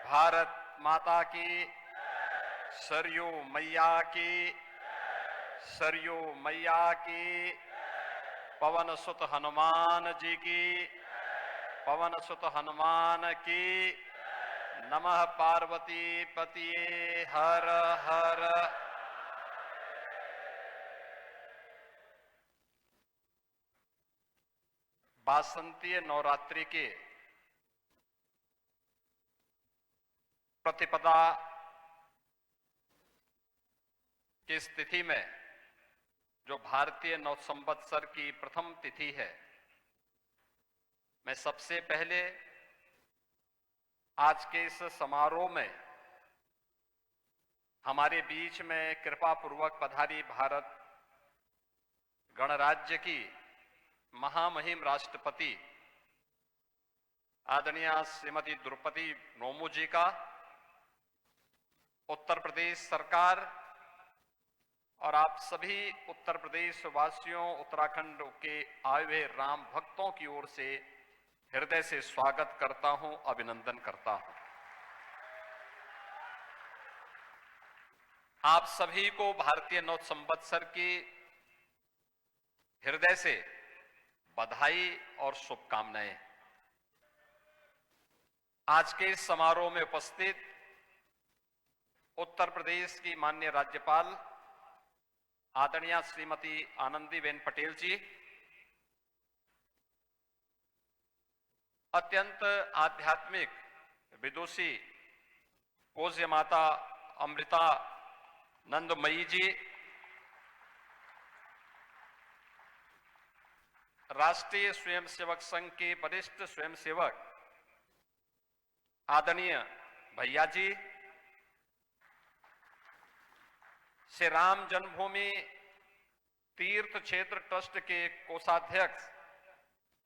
भारत माता की, सरयू मैया की, सरयू मैया की, पवन सुत हनुमान जी की, पवन सुत हनुमान की। नमः पार्वती पतिये हर हर। वासंतीय नवरात्रि के प्रतिपदा की स्थिति में, जो भारतीय नव संवत्सर की प्रथम तिथि है, मैं सबसे पहले आज के इस समारोह में हमारे बीच में कृपा पूर्वक पधारी भारत गणराज्य की महामहिम राष्ट्रपति आदरणीय श्रीमती द्रौपदी मुर्मू जी का, उत्तर प्रदेश सरकार और आप सभी उत्तर प्रदेश वासियों, उत्तराखंड के आए हुए राम भक्तों की ओर से हृदय से स्वागत करता हूं, अभिनंदन करता हूं। आप सभी को भारतीय नव संवत्सर की हृदय से बधाई और शुभकामनाएं। आज के इस समारोह में उपस्थित उत्तर प्रदेश की माननीय राज्यपाल आदरणीय श्रीमती आनंदीबेन पटेल जी, अत्यंत आध्यात्मिक विदुषी पूज्य माता अमृता नंदमयी जी, राष्ट्रीय स्वयंसेवक संघ के वरिष्ठ स्वयंसेवक आदरणीय भैया जी, श्री राम जन्मभूमि तीर्थ क्षेत्र ट्रस्ट के कोषाध्यक्ष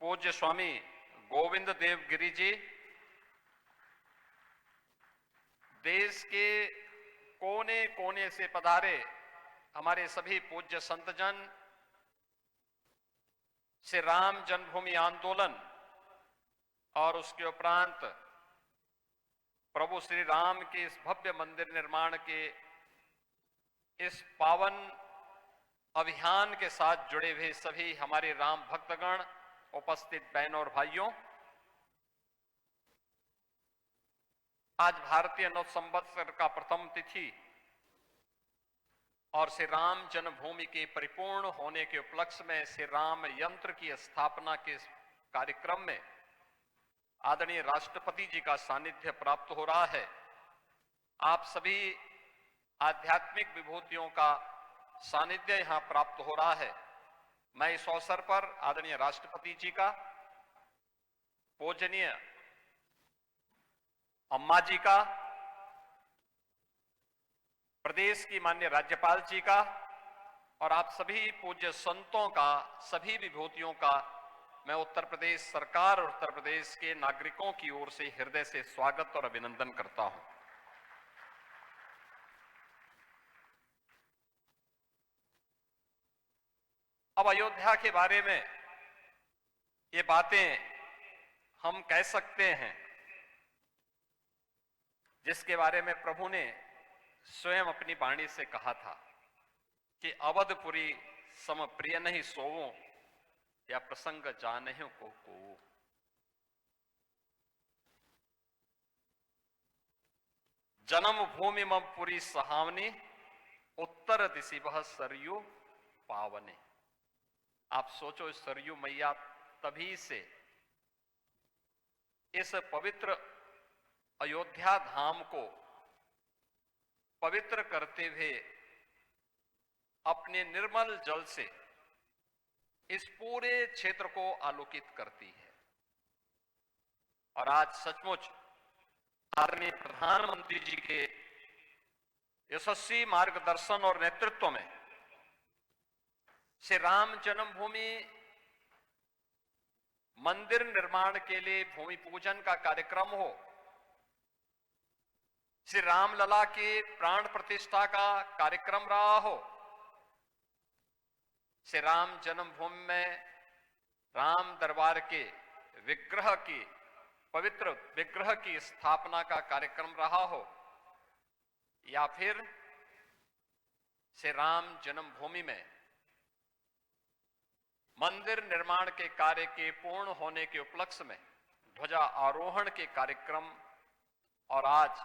पूज्य स्वामी गोविंद देव गिरी जी, देश के कोने कोने से पधारे हमारे सभी पूज्य संतजन, श्री राम जन्मभूमि आंदोलन और उसके उपरांत प्रभु श्री राम के इस भव्य मंदिर निर्माण के इस पावन अभियान के साथ जुड़े हुए सभी हमारे राम भक्तगण, उपस्थित बहनों और भाइयों, आज भारतीय नव संवत्सर का प्रथम तिथि और श्री राम जन्मभूमि के परिपूर्ण होने के उपलक्ष्य में श्री राम यंत्र की स्थापना के कार्यक्रम में आदरणीय राष्ट्रपति जी का सानिध्य प्राप्त हो रहा है। आप सभी आध्यात्मिक विभूतियों का सानिध्य यहां प्राप्त हो रहा है। मैं इस अवसर पर आदरणीय राष्ट्रपति जी का, पूजनीय अम्मा जी का, प्रदेश की माननीय राज्यपाल जी का और आप सभी पूज्य संतों का, सभी विभूतियों का मैं उत्तर प्रदेश सरकार और उत्तर प्रदेश के नागरिकों की ओर से हृदय से स्वागत और अभिनंदन करता हूं। अब अयोध्या के बारे में ये बातें हम कह सकते हैं जिसके बारे में प्रभु ने स्वयं अपनी वाणी से कहा था कि अवधपुरी सम प्रिय नहीं सोवो, या प्रसंग जानहु को। जन्म भूमि मम पुरी सहावनी, उत्तर दिशि वह सरयू पावने। आप सोचो, सरयू मैया तभी से इस पवित्र अयोध्या धाम को पवित्र करते हुए अपने निर्मल जल से इस पूरे क्षेत्र को आलोकित करती है। और आज सचमुच आदरणीय प्रधानमंत्री जी के यशस्वी मार्गदर्शन और नेतृत्व में श्री राम जन्मभूमि मंदिर निर्माण के लिए भूमि पूजन का कार्यक्रम हो, श्री रामलला के प्राण प्रतिष्ठा का कार्यक्रम रहा हो, श्री राम जन्मभूमि में राम दरबार के विग्रह की पवित्र विग्रह की स्थापना का कार्यक्रम रहा हो, या फिर श्री राम जन्मभूमि में मंदिर निर्माण के कार्य के पूर्ण होने के उपलक्ष्य में ध्वजा आरोहण के कार्यक्रम और आज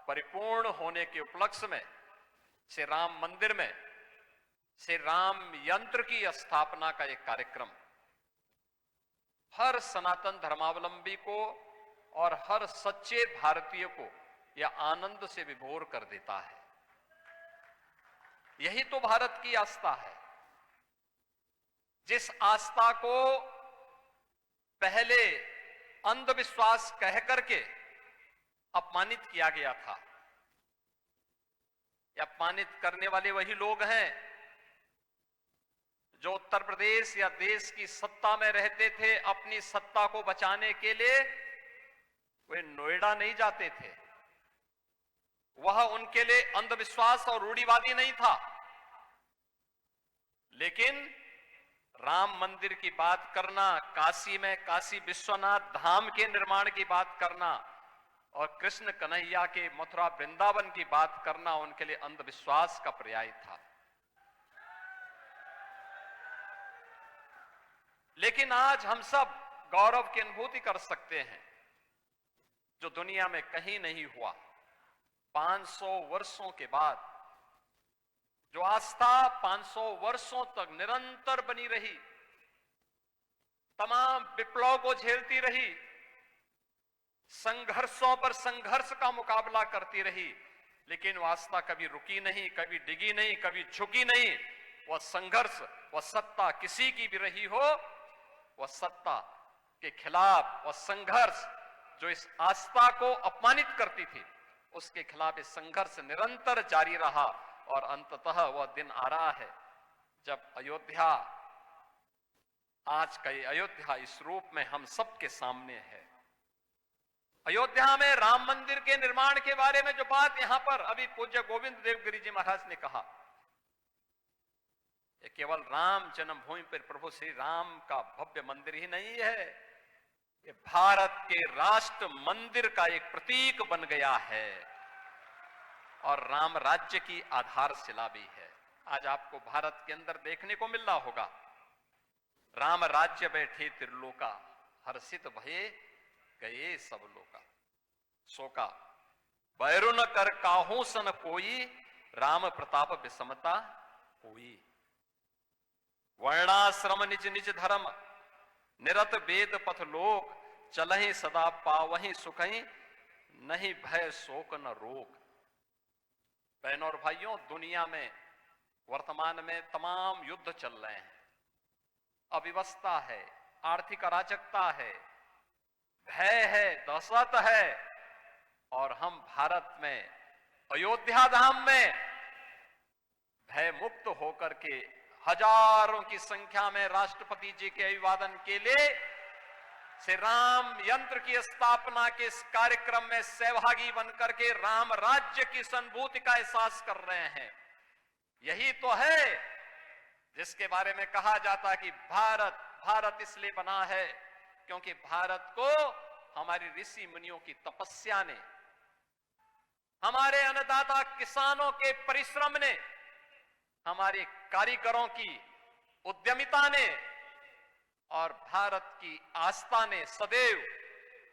परिपूर्ण होने के उपलक्ष्य में श्री राम मंदिर में श्री राम यंत्र की स्थापना का एक कार्यक्रम हर सनातन धर्मावलंबी को और हर सच्चे भारतीय को यह आनंद से विभोर कर देता है। यही तो भारत की आस्था है, जिस आस्था को पहले अंधविश्वास कह करके अपमानित किया गया था। ये अपमानित करने वाले वही लोग हैं जो उत्तर प्रदेश या देश की सत्ता में रहते थे। अपनी सत्ता को बचाने के लिए वे नोएडा नहीं जाते थे। वह उनके लिए अंधविश्वास और रूढ़िवादी नहीं था, लेकिन राम मंदिर की बात करना, काशी में काशी विश्वनाथ धाम के निर्माण की बात करना और कृष्ण कन्हैया के मथुरा वृंदावन की बात करना उनके लिए अंधविश्वास का पर्याय था। लेकिन आज हम सब गौरव की अनुभूति कर सकते हैं जो दुनिया में कहीं नहीं हुआ। 500 वर्षों के बाद जो आस्था 500 वर्षों तक निरंतर बनी रही, तमाम विप्लव को झेलती रही, संघर्षों पर संघर्ष का मुकाबला करती रही, लेकिन वह आस्था कभी रुकी नहीं, कभी डिगी नहीं, कभी झुकी नहीं। वह संघर्ष, वह सत्ता किसी की भी रही हो, वह सत्ता के खिलाफ वह संघर्ष जो इस आस्था को अपमानित करती थी, उसके खिलाफ इस संघर्ष निरंतर जारी रहा। और अंततः वह दिन आ रहा है जब अयोध्या, आज का ये अयोध्या इस रूप में हम सबके सामने है। अयोध्या में राम मंदिर के निर्माण के बारे में जो बात यहां पर अभी पूज्य गोविंद देवगिरी जी महाराज ने कहा, ये केवल राम जन्मभूमि पर प्रभु श्री राम का भव्य मंदिर ही नहीं है, ये भारत के राष्ट्र मंदिर का एक प्रतीक बन गया है और राम राज्य की आधारशिला भी है। आज आपको भारत के अंदर देखने को मिल रहा होगा, राम राज्य बैठे त्रिलोका, हर्षित भये गए सब लोका। शोका बैरु न कर काहू सन कोई, राम प्रताप विषमता होई। वर्णाश्रम निज निज धर्म, निरत वेद पथ लोक, चलहि सदा पावहि सुखहि, नहीं भय शोक न रोग। बहनों और भाइयों, दुनिया में वर्तमान में तमाम युद्ध चल रहे हैं, अव्यवस्था है, आर्थिक अराजकता है, भय है, दहशत है, और हम भारत में अयोध्या धाम में भय मुक्त होकर के हजारों की संख्या में राष्ट्रपति जी के अभिवादन के लिए श्री राम यंत्र की स्थापना के इस कार्यक्रम में सहभागी बनकर के राम राज्य की अनुभूति का एहसास कर रहे हैं। यही तो है जिसके बारे में कहा जाता है कि भारत भारत इसलिए बना है क्योंकि भारत को हमारी ऋषि मुनियों की तपस्या ने, हमारे अन्नदाता किसानों के परिश्रम ने, हमारे कारीगरों की उद्यमिता ने और भारत की आस्था ने सदैव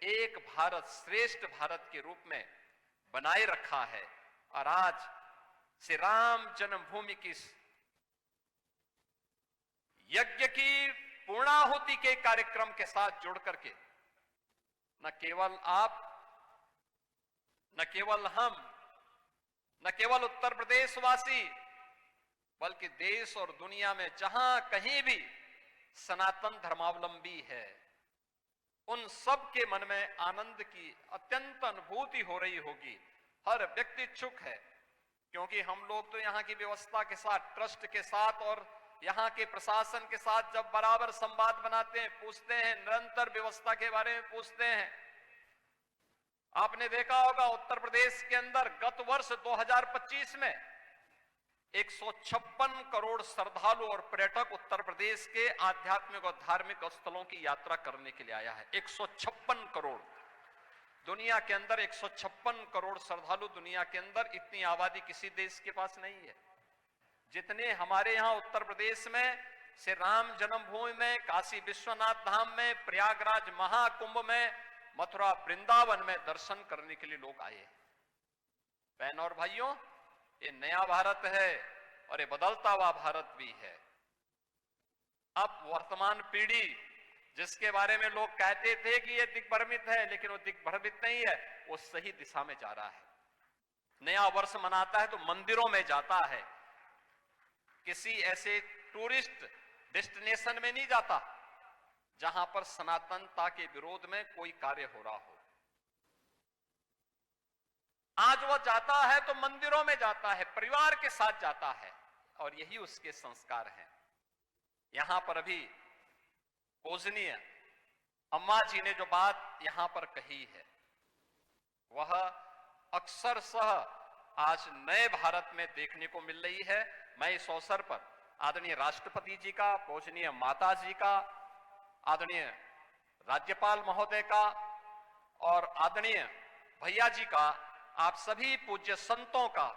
एक भारत श्रेष्ठ भारत के रूप में बनाए रखा है। और आज श्री राम जन्मभूमि की यज्ञ की पूर्णाहुति के कार्यक्रम के साथ जुड़ करके न केवल आप, न केवल हम, न केवल उत्तर प्रदेश वासी, बल्कि देश और दुनिया में जहां कहीं भी सनातन धर्मावलंबी है, उन सब के मन में आनंद की अत्यंत अनुभूति हो रही होगी। हर व्यक्ति इच्छुक है, क्योंकि हम लोग तो यहाँ की व्यवस्था के साथ, ट्रस्ट के साथ और यहाँ के प्रशासन के साथ जब बराबर संवाद बनाते हैं, पूछते हैं, निरंतर व्यवस्था के बारे में पूछते हैं। आपने देखा होगा उत्तर प्रदेश के अंदर गत वर्ष 2025 में 156 करोड़ श्रद्धालु और पर्यटक उत्तर प्रदेश के आध्यात्मिक और धार्मिक स्थलों की यात्रा करने के लिए आया है। 156 करोड़। दुनिया के अंदर 156 करोड़ श्रद्धालु, दुनिया के अंदर इतनी आबादी किसी देश के पास नहीं है जितने हमारे यहां उत्तर प्रदेश में से राम जन्मभूमि में, काशी विश्वनाथ धाम में, प्रयागराज महाकुंभ में, मथुरा वृंदावन में दर्शन करने के लिए लोग आए हैं। बहनों और भाइयों, ये नया भारत है और ये बदलता हुआ भारत भी है। अब वर्तमान पीढ़ी जिसके बारे में लोग कहते थे कि ये दिग्भ्रमित है, लेकिन वो दिग्भ्रमित नहीं है, वो सही दिशा में जा रहा है। नया वर्ष मनाता है तो मंदिरों में जाता है, किसी ऐसे टूरिस्ट डेस्टिनेशन में नहीं जाता जहां पर सनातनता के विरोध में कोई कार्य हो रहा हो। आज वो जाता है तो मंदिरों में जाता है, परिवार के साथ जाता है, और यही उसके संस्कार हैं। यहां पर अभी पूजनीय अम्मा जी ने जो बात यहां पर कही है, वह अक्सर सह आज नए भारत में देखने को मिल रही है। मैं इस अवसर पर आदरणीय राष्ट्रपति जी का, पूजनीय माता जी का, आदरणीय राज्यपाल महोदय का और आदरणीय भैया जी का, आप सभी पूज्य संतों का,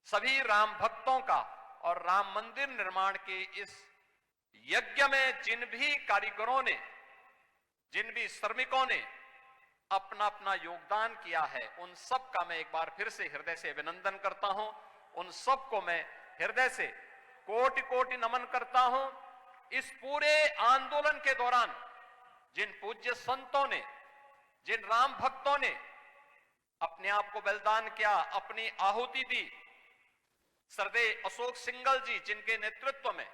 सभी राम भक्तों का और राम मंदिर निर्माण के इस यज्ञ में जिन भी कारीगरों ने, जिन भी श्रमिकों ने अपना अपना योगदान किया है, उन सब का मैं एक बार फिर से हृदय से अभिनंदन करता हूं। उन सबको मैं हृदय से कोटि कोटि नमन करता हूं। इस पूरे आंदोलन के दौरान जिन पूज्य संतों ने, जिन राम भक्तों ने अपने आप को बलिदान किया, अपनी आहुति दी, श्रद्धेय अशोक सिंघल जी जिनके नेतृत्व में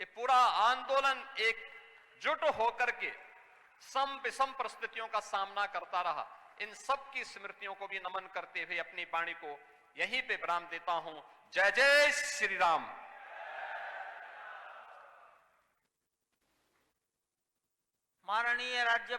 ये पूरा आंदोलन एकजुट होकर के सम विषम परिस्थितियों का सामना करता रहा, इन सब की स्मृतियों को भी नमन करते हुए अपनी वाणी को यहीं पे विराम देता हूं। जय जय श्री राम। माननीय राज्य